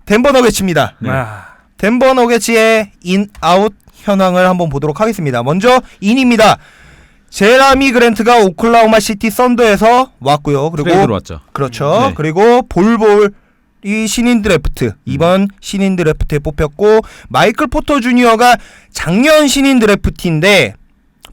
덴버 너게츠입니다. 네. 덴버 너게츠의 인아웃 현황을 한번 보도록 하겠습니다. 먼저 인입니다. 제라미 그랜트가 오클라호마 시티 썬더에서 왔고요. 그리고 트레이드로 왔죠. 그렇죠. 네. 그리고 볼볼이 신인 드래프트 이번 신인 드래프트에 뽑혔고 마이클 포터 주니어가 작년 신인 드래프트인데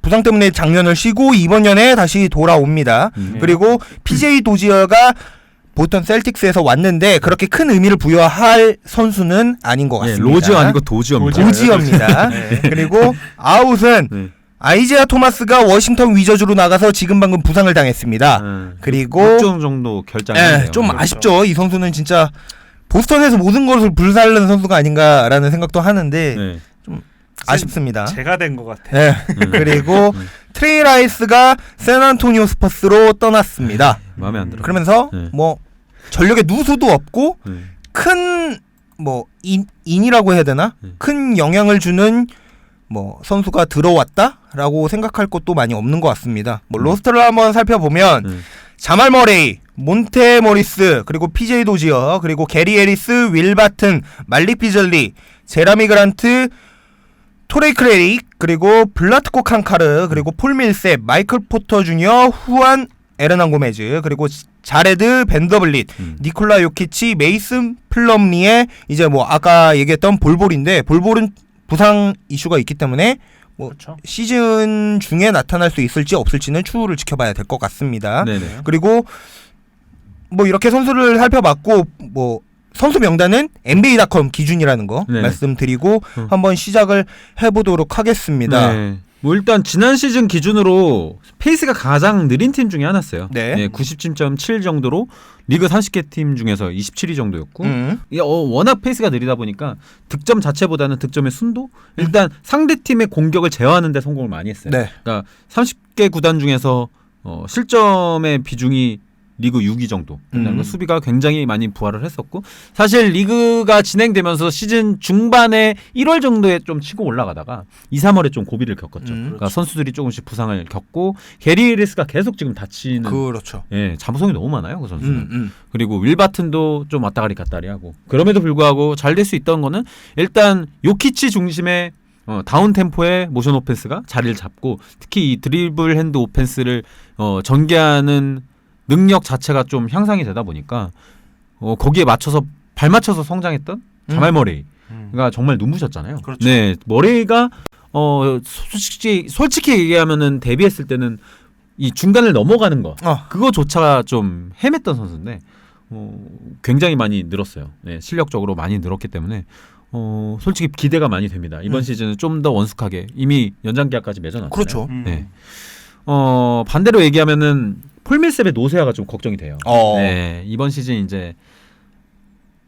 부상 때문에 작년을 쉬고 이번 년에 다시 돌아옵니다. 그리고 PJ 도지어가 보스턴 셀틱스에서 왔는데 그렇게 큰 의미를 부여할 선수는 아닌 것 같습니다. 로지어 아니고 도지어입니다. 도지어입니다. 네. 그리고 아웃은 네. 아이제아 토마스가 워싱턴 위저즈로 나가서 지금 방금 부상을 당했습니다. 그리고 6점 정도 결장했네요. 좀 아쉽죠. 이 선수는 진짜 보스턴에서 모든 것을 불살르는 선수가 아닌가라는 생각도 하는데 네. 좀 아쉽습니다. 제가 된 것 같아. 네. 그리고 트레이 라이스가 샌안토니오 스퍼스로 떠났습니다. 마음에 안 들어. 그러면서 네. 뭐 전력에 누수도 없고 네. 큰 뭐 인이라고 해야 되나? 큰 영향을 주는 뭐 선수가 들어왔다라고 생각할 것도 많이 없는 것 같습니다. 뭐 로스터를 한번 살펴보면 자말 머레이, 몬테 모리스, 그리고 PJ 도지어, 그리고 게리 에리스, 윌 바튼, 말릭 비절리, 제라미 그란트, 토레이 크레릭, 그리고 블라트코 칸카르, 그리고 폴 밀셉, 마이클 포터 주니어, 후안 에르난 고메즈, 그리고 자레드 벤더블릿, 니콜라 요키치, 메이슨 플럼리의 이제 뭐 아까 얘기했던 볼볼인데 볼볼은 부상 이슈가 있기 때문에 뭐 그렇죠. 시즌 중에 나타날 수 있을지 없을지는 추후를 지켜봐야 될 것 같습니다. 네네. 그리고 뭐 이렇게 선수를 살펴봤고 뭐 선수 명단은 NBA.com 기준이라는 거 네. 말씀드리고 한번 시작을 해보도록 하겠습니다. 네. 뭐 일단 지난 시즌 기준으로 페이스가 가장 느린 팀 중에 하나였어요. 네. 97.7 정도로 리그 30개 팀 중에서 27위 정도였고 이게 워낙 페이스가 느리다 보니까 득점 자체보다는 득점의 순도? 일단 상대 팀의 공격을 제어하는 데 성공을 많이 했어요. 네. 그러니까 30개 구단 중에서 실점의 비중이 리그 6위 정도. 수비가 굉장히 많이 부활을 했었고 사실 리그가 진행되면서 시즌 중반에 1월 정도에 좀 치고 올라가다가 2, 3월에 좀 고비를 겪었죠. 그러니까 선수들이 조금씩 부상을 겪고 게리 에리스가 계속 지금 다치는 그렇죠. 예, 잠수성이 너무 많아요, 그 선수는. 그리고 윌 바튼도 좀 왔다가리 갔다리 하고 그럼에도 불구하고 잘 될 수 있던 거는 일단 요키치 중심의 다운 템포의 모션 오펜스가 자리를 잡고 특히 이 드리블 핸드 오펜스를 전개하는 능력 자체가 좀 향상이 되다 보니까 거기에 맞춰서 발 맞춰서 성장했던 자말 머레이가 정말 눈부셨잖아요. 그렇죠. 네, 머레이가 솔직히 얘기하면은 데뷔했을 때는 이 중간을 넘어가는 거 그거조차 좀 헤맸던 선수인데 굉장히 많이 늘었어요. 네, 실력적으로 많이 늘었기 때문에 솔직히 기대가 많이 됩니다. 이번 시즌은 좀 더 원숙하게 이미 연장 계약까지 맺어놨잖아요. 그렇죠. 네. 반대로 얘기하면은 폴 밀셉의 노쇠화가 좀 걱정이 돼요. 네, 이번 시즌 이제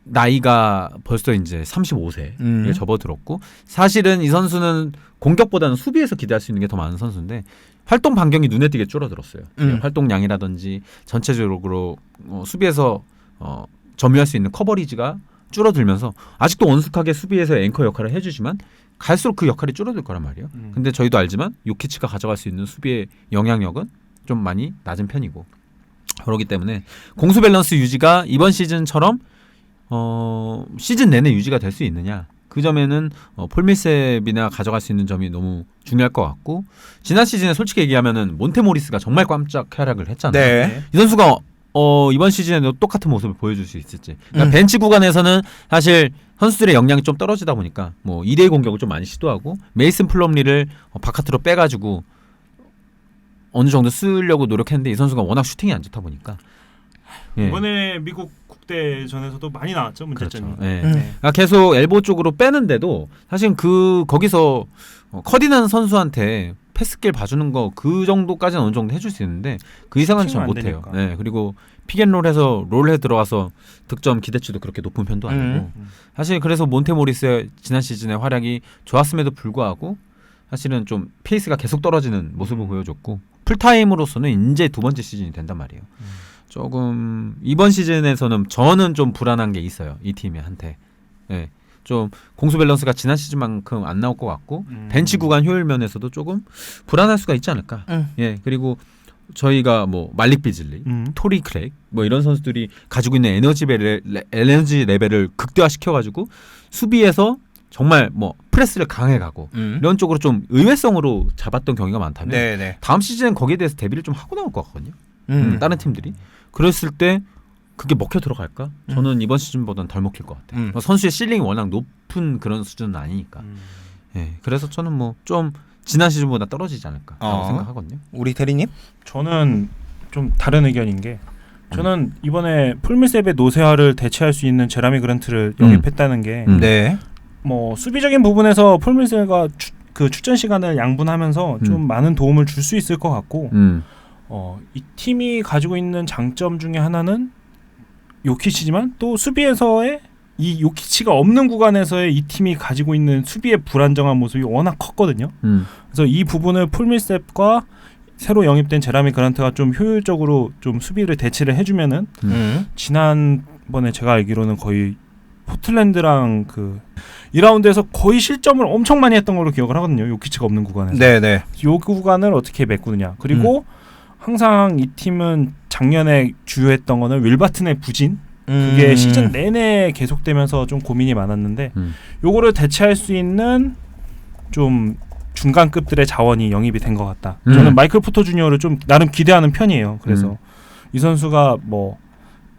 나이가 벌써 이제 35세에 접어들었고 사실은 이 선수는 공격보다는 수비에서 기대할 수 있는 게 더 많은 선수인데 활동 반경이 눈에 띄게 줄어들었어요. 활동량이라든지 전체적으로 수비에서 점유할 수 있는 커버리지가 줄어들면서 아직도 원숙하게 수비에서 앵커 역할을 해주지만 갈수록 그 역할이 줄어들 거란 말이에요. 근데 저희도 알지만 요키치가 가져갈 수 있는 수비의 영향력은 좀 많이 낮은 편이고 그렇기 때문에 공수 밸런스 유지가 이번 시즌처럼 시즌 내내 유지가 될 수 있느냐 그 점에는 폴 밀셉이나 가져갈 수 있는 점이 너무 중요할 것 같고 지난 시즌에 솔직히 얘기하면은 몬테 모리스가 정말 깜짝 활약을 했잖아요. 네. 이 선수가 이번 시즌에도 똑같은 모습을 보여줄 수 있을지 그러니까 벤치 구간에서는 사실 선수들의 역량이 좀 떨어지다 보니까 뭐 2대2 공격을 좀 많이 시도하고 메이슨 플럼리를 바깥으로 빼가지고 어느 정도 쓰려고 노력했는데 이 선수가 워낙 슈팅이 안 좋다 보니까 이번에 미국 국대전에서도 많이 나왔죠 문제점이. 그렇죠. 그러니까 계속 엘보 쪽으로 빼는데도 사실 거기서 커디난 선수한테 패스길 봐주는 거 그 정도까지는 어느 정도 해줄 수 있는데 그 이상은 잘 못해요. 네, 그리고 픽앤롤해서 롤에 들어가서 득점 기대치도 그렇게 높은 편도 아니고 사실 그래서 몬테 모리스의 지난 시즌의 활약이 좋았음에도 불구하고 사실은 좀 페이스가 계속 떨어지는 모습을 보여줬고 풀타임으로서는 이제 두 번째 시즌이 된단 말이에요. 조금 이번 시즌에서는 저는 좀 불안한 게 있어요. 이 팀한테. 네. 좀 공수 밸런스가 지난 시즌만큼 안 나올 것 같고 벤치 구간 효율 면에서도 조금 불안할 수가 있지 않을까. 예. 그리고 저희가 뭐 말릭 비즐리, 토리 크랙 뭐 이런 선수들이 가지고 있는 에너지 레벨을 극대화시켜가지고 수비에서 정말 뭐 프레스를 강해가고 이런 쪽으로 좀 의외성으로 잡았던 경기가 많다면 네네. 다음 시즌엔 거기에 대해서 대비를 좀 하고 나올 것 같거든요. 다른 팀들이. 그랬을 때 그게 먹혀 들어갈까? 저는 이번 시즌보다는 덜 먹힐 것 같아요. 선수의 실링이 워낙 높은 그런 수준은 아니니까. 예, 그래서 저는 뭐 좀 지난 시즌보다 떨어지지 않을까라고 생각하거든요. 우리 대리님? 저는 좀 다른 의견인 게 저는 이번에 풀밀셉의 노세화를 대체할 수 있는 제라미 그랜트를 영입했다는 게 네. 뭐 수비적인 부분에서 풀밀셉가 그 출전 시간을 양분하면서 좀 많은 도움을 줄 수 있을 것 같고 이 팀이 가지고 있는 장점 중에 하나는 요키치지만 또 수비에서의 이 요키치가 없는 구간에서의 이 팀이 가지고 있는 수비의 불안정한 모습이 워낙 컸거든요. 그래서 이 부분을 풀밀셉과 새로 영입된 제라미 그란트가 좀 효율적으로 좀 수비를 대체를 해주면은 지난번에 제가 알기로는 거의 포틀랜드랑 그 2라운드에서 거의 실점을 엄청 많이 했던 걸로 기억을 하거든요. 요키치가 없는 구간에서. 네네. 요 구간을 어떻게 메꾸느냐. 그리고 항상 이 팀은 작년에 주요했던 거는 윌바튼의 부진. 그게 시즌 내내 계속되면서 좀 고민이 많았는데 요거를 대체할 수 있는 좀 중간급들의 자원이 영입이 된 것 같다. 저는 마이클 포터 주니어를 좀 나름 기대하는 편이에요. 그래서 이 선수가 뭐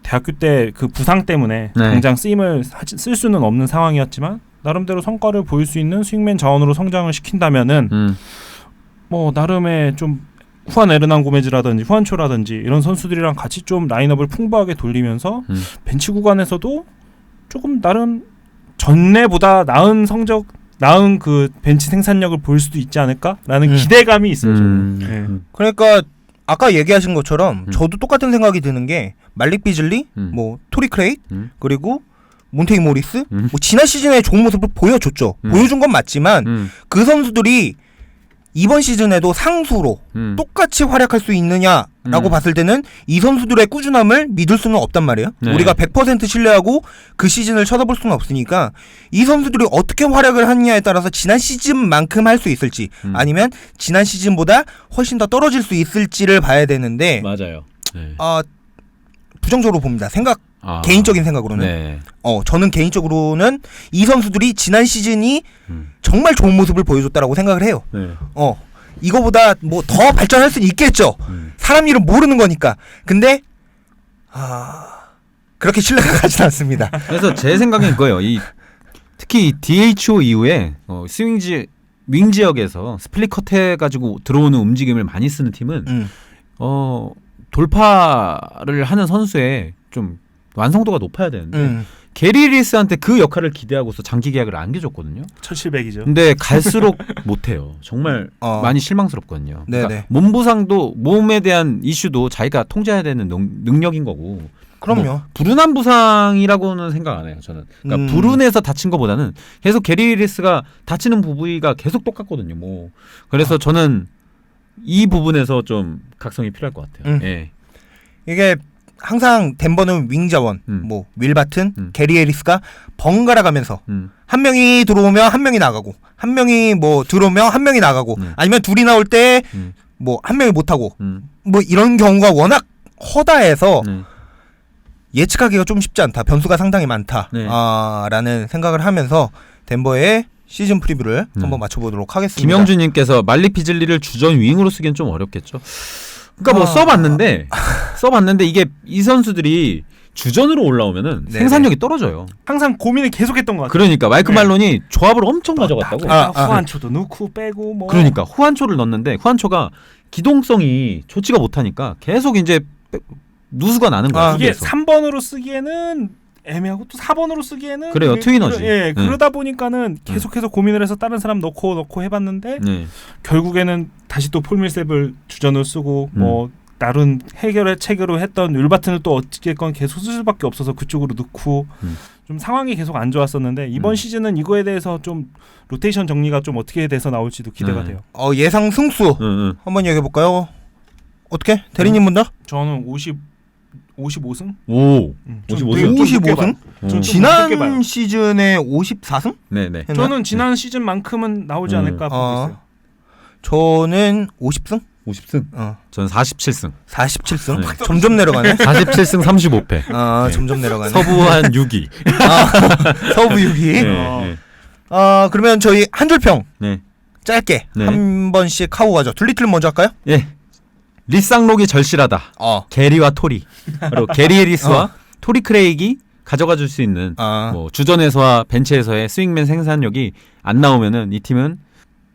대학교 때 그 부상 때문에 당장 쓰임을 쓸 수는 없는 상황이었지만 나름대로 성과를 보일 수 있는 스윙맨 자원으로 성장을 시킨다면은 뭐 나름의 좀 후안 에르난 고메즈라든지 후안초라든지 이런 선수들이랑 같이 좀 라인업을 풍부하게 돌리면서 벤치 구간에서도 조금 나름 전내보다 나은 그 벤치 생산력을 보일 수도 있지 않을까라는 기대감이 있어요. 저는. 그러니까 아까 얘기하신 것처럼 저도 똑같은 생각이 드는 게 말릭 비즐리, 뭐 토리 크레이트 그리고 몬테이 모리스 뭐 지난 시즌에 좋은 모습을 보여줬죠. 보여준 건 맞지만 그 선수들이 이번 시즌에도 상수로 똑같이 활약할 수 있느냐라고 봤을 때는 이 선수들의 꾸준함을 믿을 수는 없단 말이에요. 네. 우리가 100% 신뢰하고 그 시즌을 쳐다볼 수는 없으니까 이 선수들이 어떻게 활약을 하느냐에 따라서 지난 시즌만큼 할 수 있을지 아니면 지난 시즌보다 훨씬 더 떨어질 수 있을지를 봐야 되는데 맞아요. 네. 부정적으로 봅니다. 개인적인 생각으로는 네. 저는 개인적으로는 이 선수들이 지난 시즌이 정말 좋은 모습을 보여줬다라고 생각을 해요. 네. 이거보다 뭐 더 발전할 수는 있겠죠. 사람 일은 모르는 거니까. 근데 그렇게 신뢰가 가진 않습니다. 그래서 제 생각은 이거예요. 특히 DHO 이후에 윙 지역에서 스플릿 컷 해가지고 들어오는 움직임을 많이 쓰는 팀은 돌파를 하는 선수의 좀 완성도가 높아야 되는데 게리 리스한테 그 역할을 기대하고서 장기 계약을 안겨줬거든요. 1700이죠. 근데 갈수록 못해요. 정말 많이 실망스럽거든요. 그러니까 네네. 몸에 대한 이슈도 자기가 통제해야 되는 능력인 거고. 그럼요. 뭐 불운한 부상이라고는 생각 안 해요. 저는. 그러니까 불운해서 다친 것보다는 계속 게리 리스가 다치는 부위가 계속 똑같거든요. 뭐 그래서 저는 이 부분에서 좀 각성이 필요할 것 같아요. 예. 이게 항상 덴버는 윙 자원, 뭐 윌바튼, 게리 해리스가 번갈아 가면서 한 명이 들어오면 한 명이 나가고 한 명이 뭐 들어오면 한 명이 나가고 아니면 둘이 나올 때 뭐 한 명이 못 하고 뭐 이런 경우가 워낙 허다해서 예측하기가 좀 쉽지 않다. 변수가 상당히 많다. 라는 생각을 하면서 덴버의 시즌 프리뷰를 한번 맞춰보도록 하겠습니다. 김영준님께서 말릭 비즐리를 주전 윙으로 쓰기엔 좀 어렵겠죠. 그러니까 뭐 써봤는데 이게 이 선수들이 주전으로 올라오면은 네네. 생산력이 떨어져요. 항상 고민을 계속했던 것 같아요. 그러니까 마이크 말론이 조합을 엄청 가져갔다고. 후안초도 넣고 빼고 뭐. 그러니까 후안초를 넣었는데 후안초가 기동성이 좋지가 못하니까 계속 이제 누수가 나는 거야. 이게 수비에서. 3번으로 쓰기에는 애매하고 또 4번으로 쓰기에는 그래요. 트위너지. 그러다 보니까는 계속해서 고민을 해서 다른 사람 넣고 해봤는데 결국에는 다시 또 폴밀셉을 주전으로 쓰고 뭐 다른 해결의 체계로 했던 윌바튼을 또 어찌됐건 계속 쓸 수밖에 없어서 그쪽으로 넣고 좀 상황이 계속 안 좋았었는데 이번 시즌은 이거에 대해서 좀 로테이션 정리가 좀 어떻게 돼서 나올지도 기대가 돼요. 예상 승수 한번 얘기해 볼까요? 어떻게? 대리님 먼저? 저는 55승? 오. 55승? 지난 시즌에 54승? 네네. 저는 지난 시즌만큼은 나오지 않을까 보고 있어요. 저는 50승? 50승. 어. 저는 47승. 47승. 네. 점점 내려가네. 47승 35패. 아, 네. 점점 내려가네. 서부한 6위. 서부 6위. 네. 그러면 저희 한 줄평 네. 짧게 네. 한 번씩 하고 가죠. 둘리틀 먼저 할까요? 예. 리쌍록이 절실하다. 게리와 토리. 바로 게리 해리스와 토리 크레이기 가져가 줄 수 있는 뭐 주전에서와 벤치에서의 스윙맨 생산력이 안 나오면은 이 팀은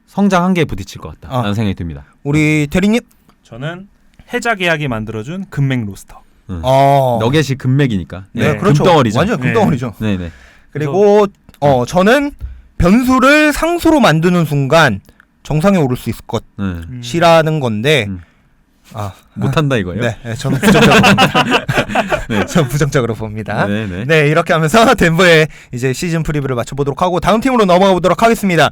성장 한계에 부딪힐 것 같다라는 생각이 듭니다. 우리 대리님? 저는 해자 계약이 만들어준 금맥 로스터. 너겟이 금맥이니까. 네, 그렇죠. 금덩어리죠. 완전 금덩어리죠. 네, 네. 그리고 저는 변수를 상수로 만드는 순간 정상에 오를 수 있을 것이라는 건데 못한다 이거예요. 네, 저는 부정적으로 봅니다. 네, 저는 부정적으로 봅니다. 네, 네. 네, 이렇게 하면서 덴버의 이제 시즌 프리뷰를 맞춰보도록 하고 다음 팀으로 넘어가 보도록 하겠습니다.